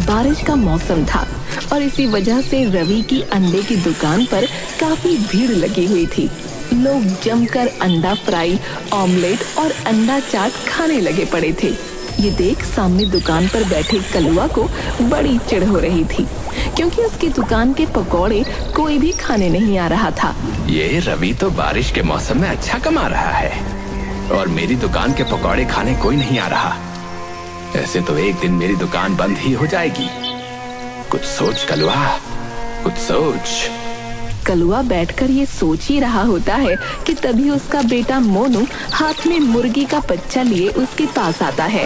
बारिश का मौसम था और इसी वजह से रवि की अंडे की दुकान पर काफी भीड़ लगी हुई थी। लोग जमकर अंडा फ्राई, ऑमलेट और अंडा चाट खाने लगे पड़े थे। ये देख सामने दुकान पर बैठे कलुआ को बड़ी चिढ़ हो रही थी, क्योंकि उसकी दुकान के पकौड़े कोई भी खाने नहीं आ रहा था। ये रवि तो बारिश के मौसम में अच्छा कमा रहा है और मेरी दुकान के पकौड़े खाने कोई नहीं आ रहा। ऐसे तो एक दिन मेरी दुकान बंद ही हो जाएगी। कुछ सोच कलुआ, कुछ सोच। कलुआ बैठकर ये सोच ही रहा होता है कि तभी उसका बेटा मोनू हाथ में मुर्गी का बच्चा लिए उसके पास आता है।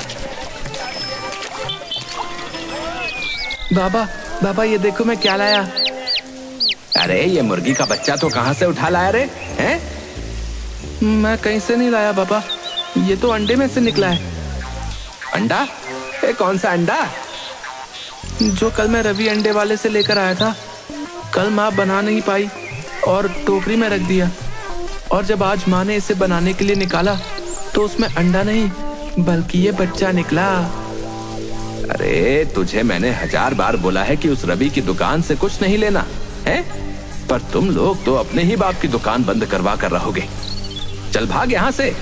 बाबा, बाबा ये देखो मैं क्या लाया। अरे ये मुर्गी का बच्चा तो कहाँ से उठा लाया रे? हैं? मैं कहीं से नहीं लाया बाबा, ये तो अंडे में से निकला है। अंडा? ये कौन सा अंडा? जो कल मैं रवि अंडे वाले से लेकर आया था। कल माँ बना नहीं पाई और टोकरी में रख दिया, और जब आज माँ ने इसे बनाने के लिए निकाला तो उसमें अंडा नहीं बल्कि ये बच्चा निकला। अरे तुझे मैंने 1000 बार बोला है कि उस रवि की दुकान से कुछ नहीं लेना है, पर तुम लोग तो अपने ही बाप की दुकान बंद करवा कर रहोगे। चल भाग यहाँ से,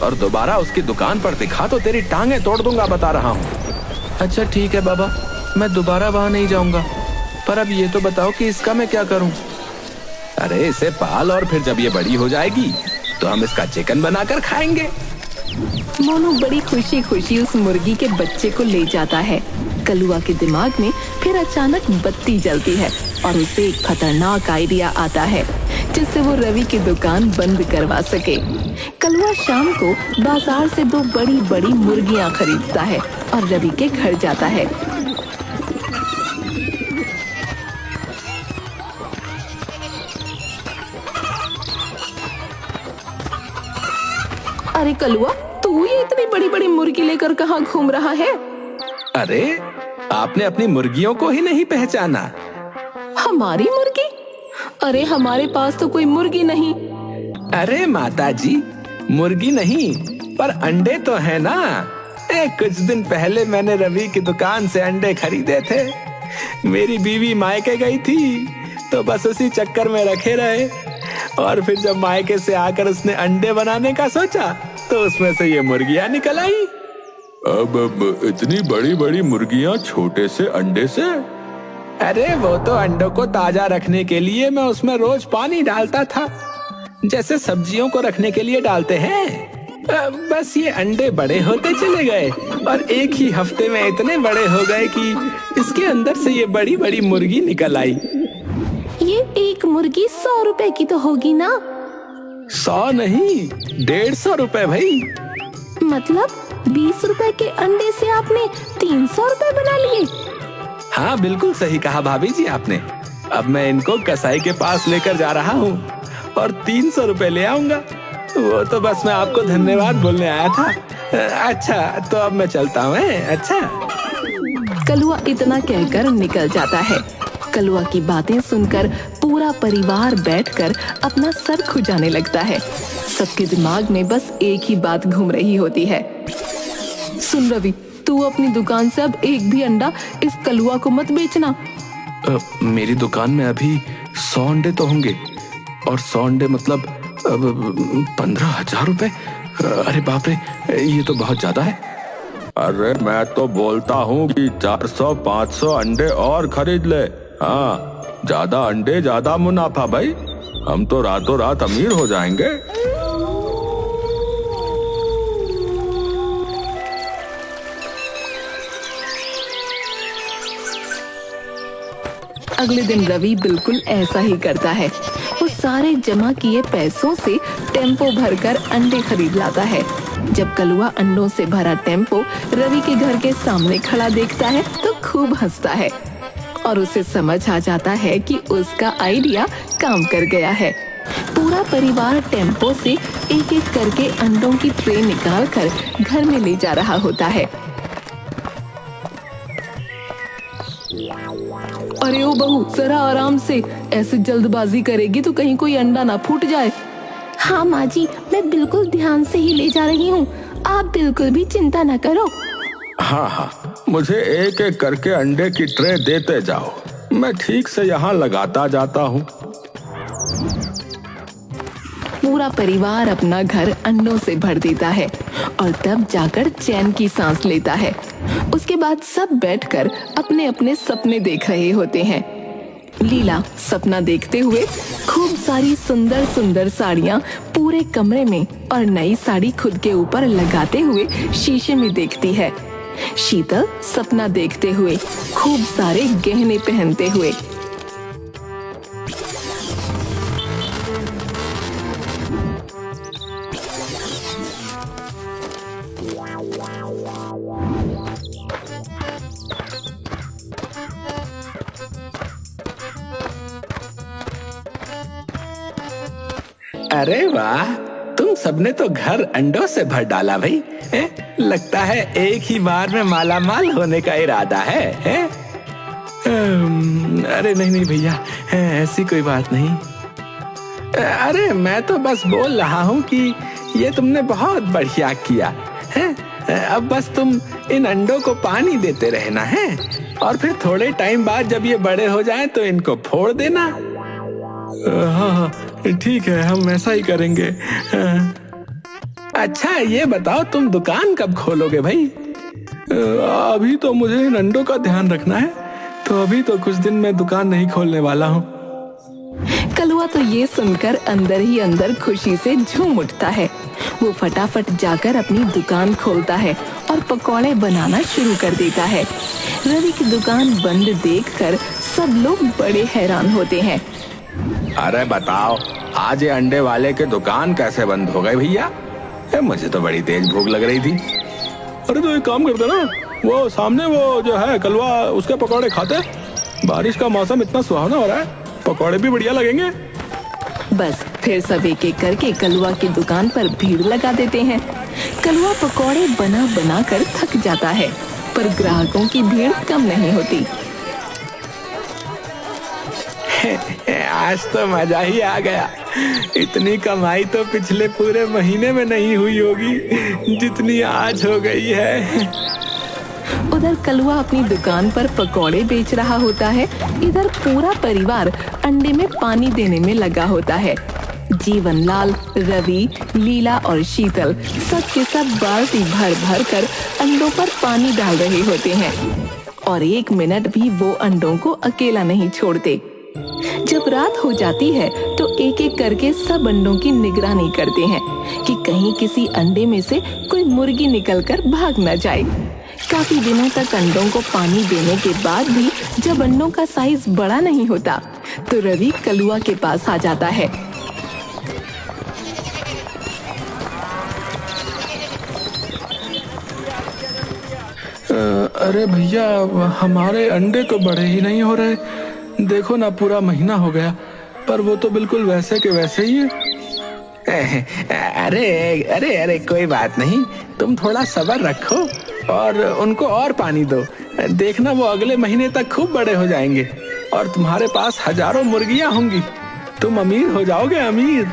और दोबारा उसकी दुकान पर दिखा तो तेरी टांगे तोड़ दूंगा, बता रहा हूँ। अच्छा ठीक है बाबा, मैं दोबारा वहां नहीं जाऊंगा, पर अब ये तो बताओ कि इसका मैं क्या करूं? अरे इसे पाल और फिर जब ये बड़ी हो जाएगी तो हम इसका चिकन बनाकर खाएंगे। मोनू बड़ी खुशी खुशी उस मुर्गी के बच्चे को ले जाता है। कलुआ के दिमाग में फिर अचानक बत्ती जलती है और उसे एक खतरनाक आइडिया आता है जिससे वो रवि की दुकान बंद करवा सके। कलुआ शाम को बाजार से 2 बड़ी बड़ी मुर्गियां खरीदता है और रवि के घर जाता है। अरे कलुआ, तू ये इतनी बड़ी बड़ी मुर्गी लेकर कहाँ घूम रहा है? अरे आपने अपनी मुर्गियों को ही नहीं पहचाना? हमारी मुर्गी? अरे हमारे पास तो कोई मुर्गी नहीं। अरे माताजी, मुर्गी नहीं पर अंडे तो है ना। कुछ दिन पहले मैंने रवि की दुकान से अंडे खरीदे थे। मेरी बीवी मायके गई थी तो बस उसी चक्कर में रखे रहे, और फिर जब मायके से आकर उसने अंडे बनाने का सोचा तो उसमें से ये मुर्गियां निकल आई। अब इतनी बड़ी बड़ी मुर्गियां छोटे से अंडे से? अरे वो तो अंडों को ताजा रखने के लिए मैं उसमें रोज पानी डालता था, जैसे सब्जियों को रखने के लिए डालते हैं। बस ये अंडे बड़े होते चले गए और एक ही हफ्ते में इतने बड़े हो गए कि इसके अंदर से ये बड़ी बड़ी मुर्गी निकल आई। ये एक मुर्गी 100 रुपए की तो होगी ना? 100 नहीं, 150 रुपए भाई। मतलब 20 रुपए के अंडे से आपने 300 रुपए बना लिए? हाँ बिल्कुल सही कहा भाभी जी आपने। अब मैं इनको कसाई के पास लेकर जा रहा हूँ और 300 रुपए ले आऊंगा। वो तो बस मैं आपको धन्यवाद बोलने आया था। अच्छा तो अब मैं चलता हूँ। अच्छा। कलुआ इतना कहकर निकल जाता है। कलुआ की बातें सुनकर पूरा परिवार बैठकर अपना सर खुजाने लगता है। सबके दिमाग में बस एक ही बात घूम रही होती है। सुन रवि, तू अपनी दुकान से अब एक भी अंडा इस कलुआ को मत बेचना। मेरी दुकान में अभी 100 अंडे तो होंगे, और 100 अंडे मतलब 15,000 रुपए। अरे बाप रे, ये तो बहुत ज्यादा है। अरे मैं तो बोलता हूँ कि 400-500 अंडे और खरीद ले। हाँ, ज्यादा अंडे ज्यादा मुनाफा भाई, हम तो रातों रात अमीर हो जाएंगे। अगले दिन रवि बिल्कुल ऐसा ही करता है। वो सारे जमा किए पैसों से टेम्पो भरकर अंडे खरीद लाता है। जब कलुआ अंडों से भरा टेम्पो रवि के घर के सामने खड़ा देखता है तो खूब हंसता है और उसे समझ आ जाता है कि उसका आइडिया काम कर गया है। पूरा परिवार टेम्पो से एक एक करके अंडों की ट्रे निकाल कर घर में ले जा रहा होता है। अरे ओ बहू, जरा आराम से, ऐसे जल्दबाजी करेगी तो कहीं कोई अंडा ना फूट जाए। हाँ माँ जी, मैं बिल्कुल ध्यान से ही ले जा रही हूँ, आप बिल्कुल भी चिंता न करो। हाँ हाँ, मुझे एक एक करके अंडे की ट्रे देते जाओ, मैं ठीक से यहाँ लगाता जाता हूँ। पूरा परिवार अपना घर अंडों से भर देता है और तब जाकर चैन की सांस लेता है। उसके बाद सब बैठकर अपने अपने सपने देख रहे होते हैं। लीला सपना देखते हुए खूब सारी सुंदर सुंदर साड़ियाँ पूरे कमरे में और नई साड़ी खुद के ऊपर लगाते हुए शीशे में देखती है। शीतल सपना देखते हुए खूब सारे गहने पहनते हुए। अरे वाह, तुम सबने तो घर अंडों से भर डाला भाई। लगता है एक ही बार में माला माल होने का इरादा है, अरे नहीं नहीं भैया, ऐसी कोई बात नहीं। अरे मैं तो बस बोल रहा हूँ कि ये तुमने बहुत बढ़िया किया है। अब बस तुम इन अंडों को पानी देते रहना है और फिर थोड़े टाइम बाद जब ये बड़े हो जाएं तो इनको फोड़ देना। हाँ, ठीक है, हम ऐसा ही करेंगे। अच्छा ये बताओ, तुम दुकान कब खोलोगे भाई? अभी तो मुझे इन अंडों का ध्यान रखना है, तो अभी तो कुछ दिन में दुकान नहीं खोलने वाला हूँ। कलुआ तो ये सुनकर अंदर ही अंदर खुशी से झूम उठता है। वो फटाफट जाकर अपनी दुकान खोलता है और पकौड़े बनाना शुरू कर देता है। रवि की दुकान बंद देखकर सब लोग बड़े हैरान होते हैं। अरे बताओ, आज ये अंडे वाले के दुकान कैसे बंद हो गए भैया? मुझे तो बड़ी तेज भूख लग रही थी। अरे तो एक काम करते ना, वो सामने वो जो है कलवा, उसके पकौड़े खाते। बारिश का मौसम इतना सुहावना हो रहा है, पकौड़े भी बढ़िया लगेंगे। बस फिर सब एक एक करके कलुआ की दुकान पर भीड़ लगा देते हैं। कलुआ पकौड़े बना बना कर थक जाता है, पर ग्राहकों की भीड़ कम नहीं होती। आज तो मजा ही आ गया। इतनी कमाई तो पिछले पूरे महीने में नहीं हुई होगी जितनी आज हो गई है। उधर कलुआ अपनी दुकान पर पकौड़े बेच रहा होता है, इधर पूरा परिवार अंडे में पानी देने में लगा होता है। जीवनलाल, रवि, लीला और शीतल सब के सब बाल्टी भर भर कर अंडों पर पानी डाल रहे होते हैं और एक मिनट भी वो अंडों को अकेला नहीं छोड़ते। जब रात हो जाती है तो एक एक करके सब अंडों की निगरानी करते हैं कि कहीं किसी अंडे में से कोई मुर्गी निकलकर भाग न जाए। काफी दिनों तक अंडों को पानी देने के बाद भी जब अंडों का साइज बड़ा नहीं होता तो रवि कलुआ के पास आ जाता है। अरे भैया, हमारे अंडे तो बड़े ही नहीं हो रहे। देखो ना, पूरा महीना हो गया, पर वो तो बिल्कुल वैसे के वैसे ही है। अरे अरे अरे कोई बात नहीं, तुम थोड़ा सब्र रखो और उनको और पानी दो। देखना वो अगले महीने तक खूब बड़े हो जाएंगे और तुम्हारे पास हजारों मुर्गियां होंगी। तुम अमीर हो जाओगे, अमीर।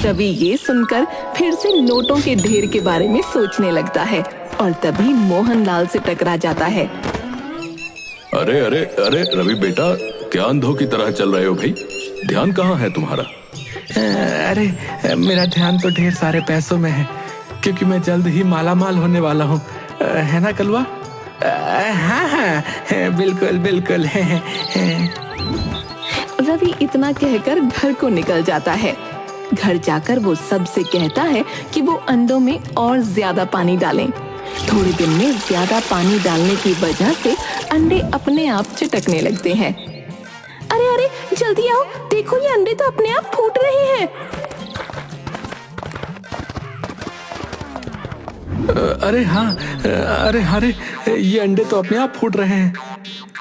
रवि ये सुनकर फिर से नोटों के ढेर के बारे में सोचने लगता है और तभी मोहनलाल से टकरा जाता है। अरे अरे अरे रवि बेटा, क्या अंधों की तरह चल रहे हो भाई? ध्यान कहाँ है तुम्हारा? अरे मेरा ध्यान तो ढेर सारे पैसों में है, क्योंकि मैं जल्द ही मालामाल होने वाला हूँ, है ना कलवा? हाँ हाँ बिल्कुल बिल्कुल। रवि इतना कहकर घर को निकल जाता है। घर जाकर वो सबसे कहता है कि वो अंडों में और ज्यादा पानी डालें। थोड़े दिन में ज्यादा पानी डालने की वजह से अंडे अपने आप चिटकने लगते हैं। अरे अरे जल्दी आओ, देखो ये अंडे तो अपने आप फूट रहे हैं। अरे हाँ, अरे ये अंडे तो अपने आप फूट रहे हैं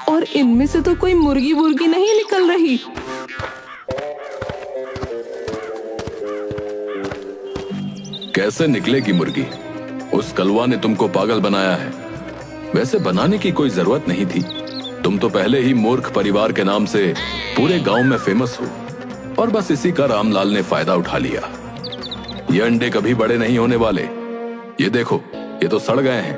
और इनमें से तो कोई मुर्गी वुर्गी नहीं निकल रही। कैसे निकलेगी मुर्गी? उस कलवा ने तुमको पागल बनाया है। वैसे बनाने की कोई जरूरत नहीं थी। तुम तो पहले ही मूर्ख परिवार के नाम से पूरे गांव में फेमस हो और बस इसी का रामलाल ने फायदा उठा लिया। ये अंडे कभी बड़े नहीं होने वाले। ये देखो, ये तो सड़ गए हैं।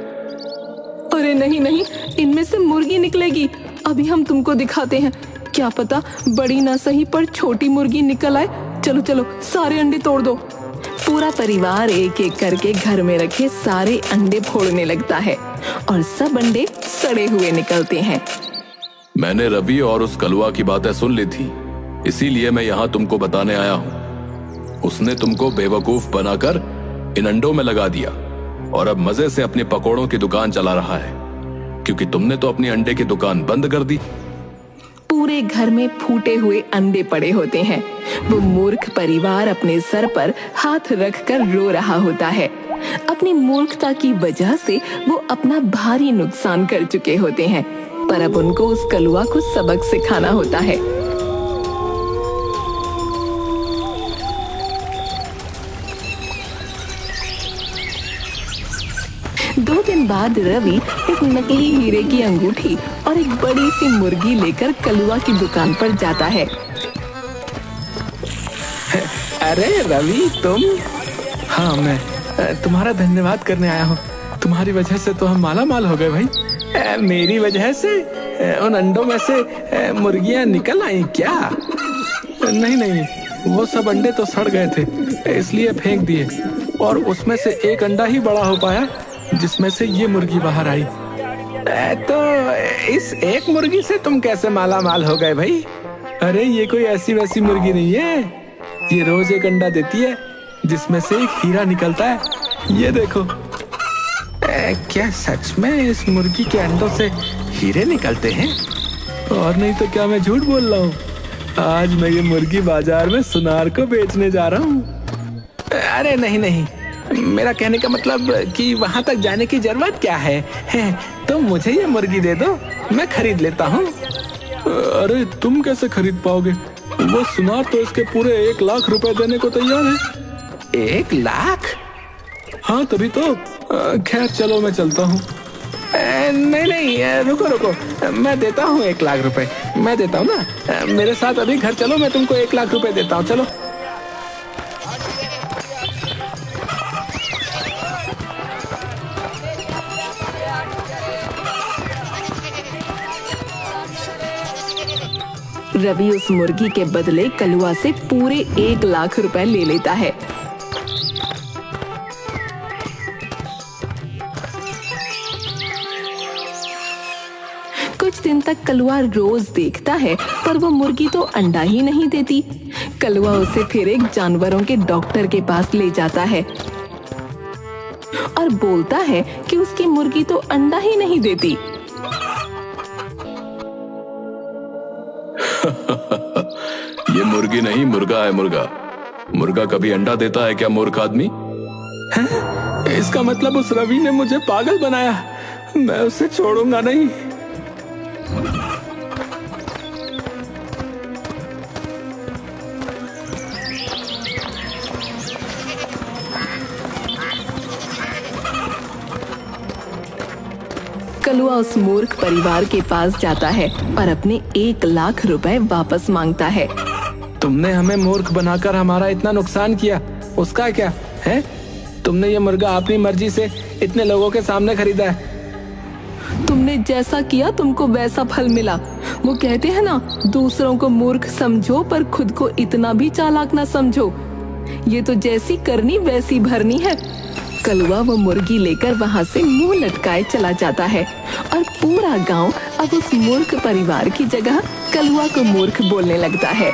अरे अरे नहीं नहीं, इनमें से मुर्गी निकलेगी। अभी हम तुमको दिखाते हैं, क्या पता बड़ी ना सही पर छोटी मुर्गी निकल आए। चलो चलो, सारे अंडे तोड़ दो। पूरा परिवार एक एक करके घर में रखे सारे अंडे फोड़ने लगता है और सब अंडे सड़े हुए निकलते हैं। मैंने रवि और उस कलुआ की बातें सुन ली थी, इसीलिए मैं यहाँ तुमको बताने आया हूँ। उसने तुमको बेवकूफ बनाकर इन अंडों में लगा दिया और अब मजे से अपने पकौड़ों की दुकान चला रहा है, क्योंकि तुमने तो अपनी अंडे की दुकान बंद कर दी। पूरे घर में फूटे हुए अंडे पड़े होते हैं। वो मूर्ख परिवार अपने सर पर हाथ रखकर रो रहा होता है। अपनी मूर्खता की वजह से वो अपना भारी नुकसान कर चुके होते हैं, पर अब उनको उस कलुआ को सबक सिखाना होता है। दो दिन बाद रवि एक नकली हीरे की अंगूठी और एक बड़ी सी मुर्गी लेकर कलुआ की दुकान पर जाता है। अरे रवि, तुम? हाँ, मैं तुम्हारा धन्यवाद करने आया हूँ। तुम्हारी वजह से तो हम माला माल हो गए भाई। मेरी वजह से उन अंडों में से मुर्गियाँ निकल आई क्या? नहीं नहीं, वो सब अंडे तो सड़ गए थे, इसलिए फेंक दिए, और उसमें से एक अंडा ही बड़ा हो पाया जिसमें से ये मुर्गी बाहर आई। तो इस एक मुर्गी से तुम कैसे माला माल हो गए भाई? अरे ये कोई ऐसी वैसी मुर्गी नहीं है, ये रोज एक अंडा देती है जिसमें से एक हीरा निकलता है। ये देखो। क्या सच में इस मुर्गी के अंडों से हीरे निकलते हैं? और नहीं तो क्या मैं झूठ बोल रहा हूँ? आज मैं ये मुर्गी बाजार में सुनार को बेचने जा रहा हूँ। अरे नहीं नहीं, मेरा कहने का मतलब कि वहां तक जाने की जरूरत क्या है? तो मुझे ये मुर्गी दे दो, मैं खरीद लेता हूँ। अरे तुम कैसे खरीद पाओगे? वो सुनार तो इसके पूरे 1 लाख रुपए देने को तैयार है। 1 लाख? हाँ तभी तो। खैर चलो, मैं चलता हूँ। नहीं नहीं, रुको रुको, मैं देता हूँ 1 लाख रुपए। मैं देता हूँ ना, मेरे साथ अभी घर चलो, मैं तुमको 1 लाख रुपए देता हूँ। चलो। रवि उस मुर्गी के बदले कलुआ से पूरे 1 लाख रुपए ले लेता है। कुछ दिन तक कलुआ रोज देखता है, पर वो मुर्गी तो अंडा ही नहीं देती। कलुआ उसे फिर एक जानवरों के डॉक्टर के पास ले जाता है और बोलता है कि उसकी मुर्गी तो अंडा ही नहीं देती। ये मुर्गी नहीं, मुर्गा है, मुर्गा। मुर्गा कभी अंडा देता है क्या, मूर्ख आदमी? इसका मतलब उस रवि ने मुझे पागल बनाया। मैं उसे छोड़ूंगा नहीं। कलुआ उस मूर्ख परिवार के पास जाता है और अपने 1 लाख रुपए वापस मांगता है। तुमने हमें मूर्ख बनाकर हमारा इतना नुकसान किया, उसका क्या है? तुमने ये मुर्गा अपनी मर्जी से इतने लोगों के सामने खरीदा है। तुमने जैसा किया तुमको वैसा फल मिला। वो कहते हैं ना, दूसरों को मूर्ख समझो पर खुद को इतना भी चालाक ना समझो। ये तो जैसी करनी वैसी भरनी है। कलुआ वो मुर्गी लेकर वहाँ से मुंह लटकाए चला जाता है और पूरा गांव अब उस मूर्ख परिवार की जगह कलुआ को मूर्ख बोलने लगता है।